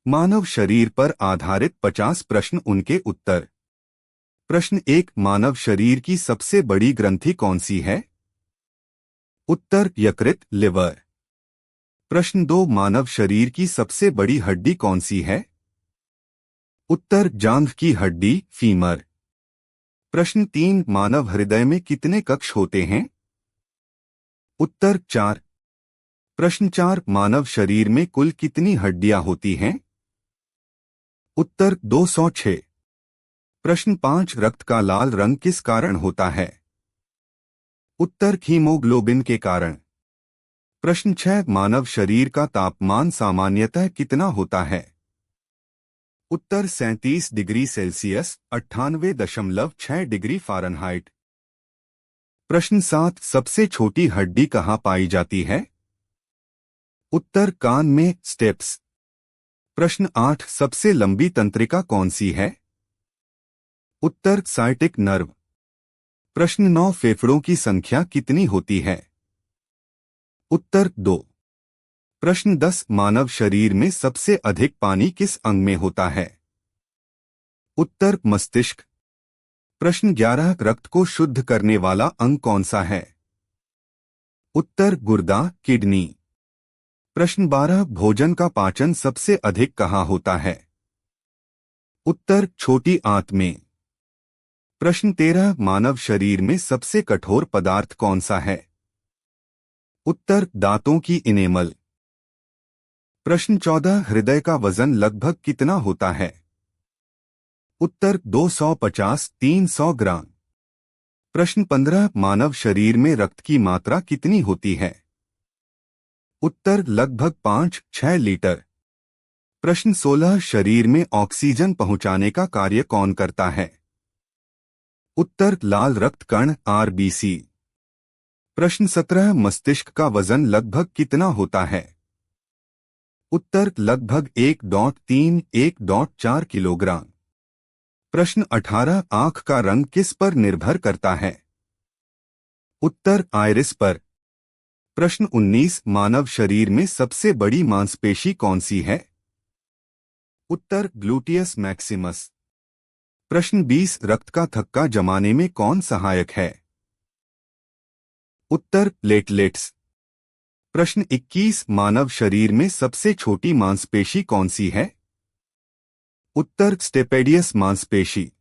मानव शरीर पर आधारित 50 प्रश्न, उनके उत्तर। प्रश्न 1, मानव शरीर की सबसे बड़ी ग्रंथि कौन सी है? उत्तर, यकृत, लिवर। प्रश्न 2, मानव शरीर की सबसे बड़ी हड्डी कौन सी है? उत्तर, जांघ की हड्डी, फीमर। प्रश्न 3, मानव हृदय में कितने कक्ष होते हैं? उत्तर, 4। प्रश्न 4, मानव शरीर में कुल कितनी हड्डियां होती हैं? उत्तर, 206। प्रश्न 5, रक्त का लाल रंग किस कारण होता है? उत्तर, हीमोग्लोबिन के कारण। प्रश्न 6, मानव शरीर का तापमान सामान्यतः कितना होता है? उत्तर, 37 डिग्री सेल्सियस, 98.6 डिग्री फ़ारेनहाइट। प्रश्न 7, सबसे छोटी हड्डी कहाँ पाई जाती है? उत्तर, कान में, स्टेप्स। प्रश्न 8, सबसे लंबी तंत्रिका कौन सी है? उत्तर, साइटिक नर्व। प्रश्न 9, फेफड़ों की संख्या कितनी होती है? उत्तर, 2। प्रश्न 10, मानव शरीर में सबसे अधिक पानी किस अंग में होता है? उत्तर, मस्तिष्क। प्रश्न 11, रक्त को शुद्ध करने वाला अंग कौन सा है? उत्तर, गुर्दा, किडनी। प्रश्न 12, भोजन का पाचन सबसे अधिक कहाँ होता है? उत्तर, छोटी आंत में। प्रश्न 13, मानव शरीर में सबसे कठोर पदार्थ कौन सा है? उत्तर, दांतों की इनेमल। प्रश्न 14, हृदय का वजन लगभग कितना होता है? उत्तर, 250-300 ग्राम। प्रश्न 15, मानव शरीर में रक्त की मात्रा कितनी होती है? उत्तर, लगभग 5-6 लीटर। प्रश्न 16, शरीर में ऑक्सीजन पहुंचाने का कार्य कौन करता है? उत्तर, लाल रक्त कण, आरबीसी। प्रश्न 17, मस्तिष्क का वजन लगभग कितना होता है? उत्तर, लगभग 1.3-1.4 किलोग्राम। प्रश्न 18, आंख का रंग किस पर निर्भर करता है? उत्तर, आइरिस पर। प्रश्न 19, मानव शरीर में सबसे बड़ी मांसपेशी कौन सी है? उत्तर, ग्लूटियस मैक्सिमस। प्रश्न 20, रक्त का थक्का जमाने में कौन सहायक है? उत्तर, प्लेटलेट्स। प्रश्न 21, मानव शरीर में सबसे छोटी मांसपेशी कौन सी है? उत्तर, स्टेपेडियस मांसपेशी।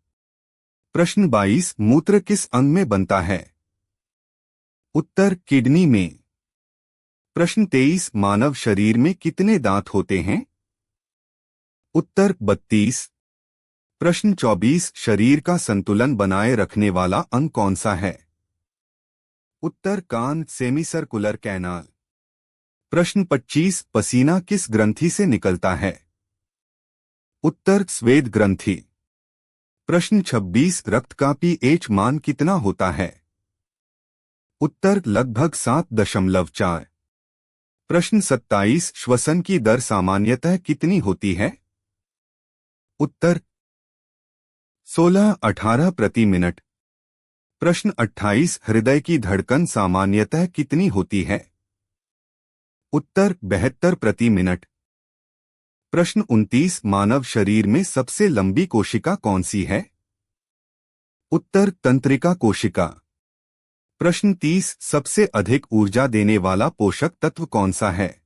प्रश्न 22, मूत्र किस अंग में बनता है? उत्तर, किडनी में। प्रश्न 23, मानव शरीर में कितने दांत होते हैं? उत्तर, 32। प्रश्न 24, शरीर का संतुलन बनाए रखने वाला अंग कौन सा है? उत्तर, कान, सेमीसर्कुलर कैनाल। प्रश्न 25, पसीना किस ग्रंथि से निकलता है? उत्तर, स्वेद ग्रंथि। प्रश्न 26, रक्त का पीएच मान कितना होता है? उत्तर, लगभग 7.4। प्रश्न 27, श्वसन की दर सामान्यतः कितनी होती है? उत्तर, 16-18 प्रति मिनट। प्रश्न 28, हृदय की धड़कन सामान्यतः कितनी होती है? उत्तर, 72 प्रति मिनट। प्रश्न 29, मानव शरीर में सबसे लंबी कोशिका कौन सी है? उत्तर, तंत्रिका कोशिका। प्रश्न 30, सबसे अधिक ऊर्जा देने वाला पोषक तत्व कौन सा है?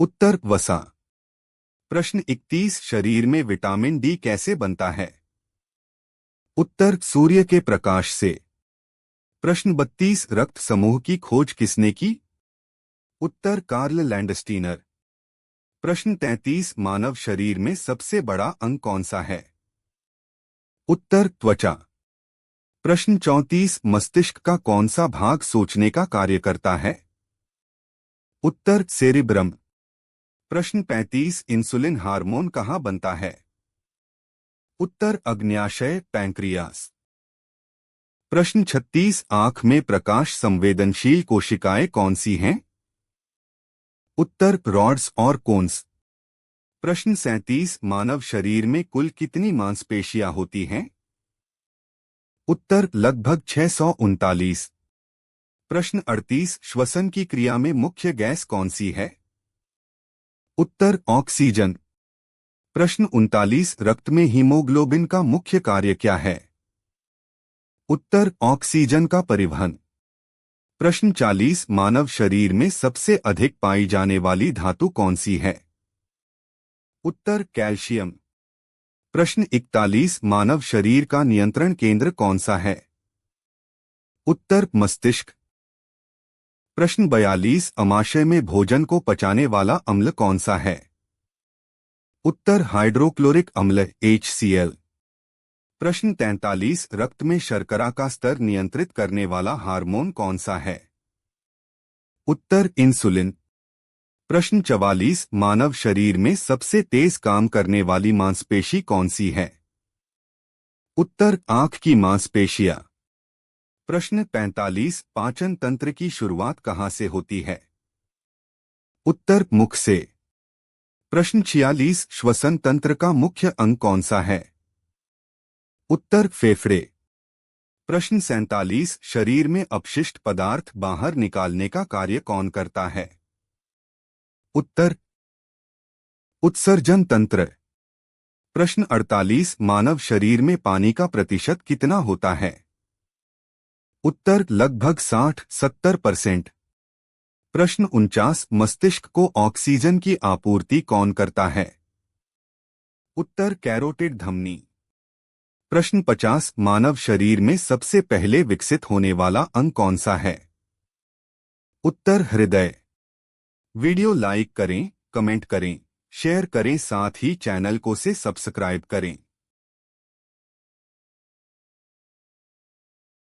उत्तर, वसा। प्रश्न 31, शरीर में विटामिन डी कैसे बनता है? उत्तर, सूर्य के प्रकाश से। प्रश्न 32, रक्त समूह की खोज किसने की? उत्तर, कार्ल लैंडस्टीनर। प्रश्न 33, मानव शरीर में सबसे बड़ा अंग कौन सा है? उत्तर, त्वचा। प्रश्न 34, मस्तिष्क का कौन सा भाग सोचने का कार्य करता है? उत्तर, सेरिब्रम। प्रश्न 35, इंसुलिन हार्मोन कहाँ बनता है? उत्तर, अग्न्याशय, पैंक्रियास। प्रश्न 36, आंख में प्रकाश संवेदनशील कोशिकाएं कौन सी हैं? उत्तर, रॉड्स और कोन्स। प्रश्न 37, मानव शरीर में कुल कितनी मांसपेशियां होती हैं? उत्तर, लगभग 639। प्रश्न 38, श्वसन की क्रिया में मुख्य गैस कौन सी है? उत्तर, ऑक्सीजन। प्रश्न 39 रक्त में हीमोग्लोबिन का मुख्य कार्य क्या है? उत्तर ऑक्सीजन का परिवहन। प्रश्न 40 मानव शरीर में सबसे अधिक पाई जाने वाली धातु कौन सी है? उत्तर कैल्शियम। प्रश्न 41 मानव शरीर का नियंत्रण केंद्र कौन सा है? उत्तर मस्तिष्क। प्रश्न 42 अमाशय में भोजन को पचाने वाला अम्ल कौन सा है? उत्तर हाइड्रोक्लोरिक अम्ल HCl। प्रश्न 43 रक्त में शर्करा का स्तर नियंत्रित करने वाला हार्मोन कौन सा है? उत्तर इंसुलिन। प्रश्न 44 मानव शरीर में सबसे तेज काम करने वाली मांसपेशी कौन सी है? उत्तर आंख की मांसपेशियां। प्रश्न 45 पाचन तंत्र की शुरुआत कहां से होती है? उत्तर मुख से। प्रश्न 46 श्वसन तंत्र का मुख्य अंग कौन सा है? उत्तर फेफड़े। प्रश्न 47 शरीर में अपशिष्ट पदार्थ बाहर निकालने का कार्य कौन करता है? उत्तर उत्सर्जन तंत्र। प्रश्न 48 मानव शरीर में पानी का प्रतिशत कितना होता है? उत्तर लगभग 60-70%। प्रश्न 49 मस्तिष्क को ऑक्सीजन की आपूर्ति कौन करता है? उत्तर कैरोटिड धमनी। प्रश्न 50 मानव शरीर में सबसे पहले विकसित होने वाला अंग कौन सा है? उत्तर हृदय। वीडियो लाइक करें, कमेंट करें, शेयर करें, साथ ही चैनल को से सब्सक्राइब करें।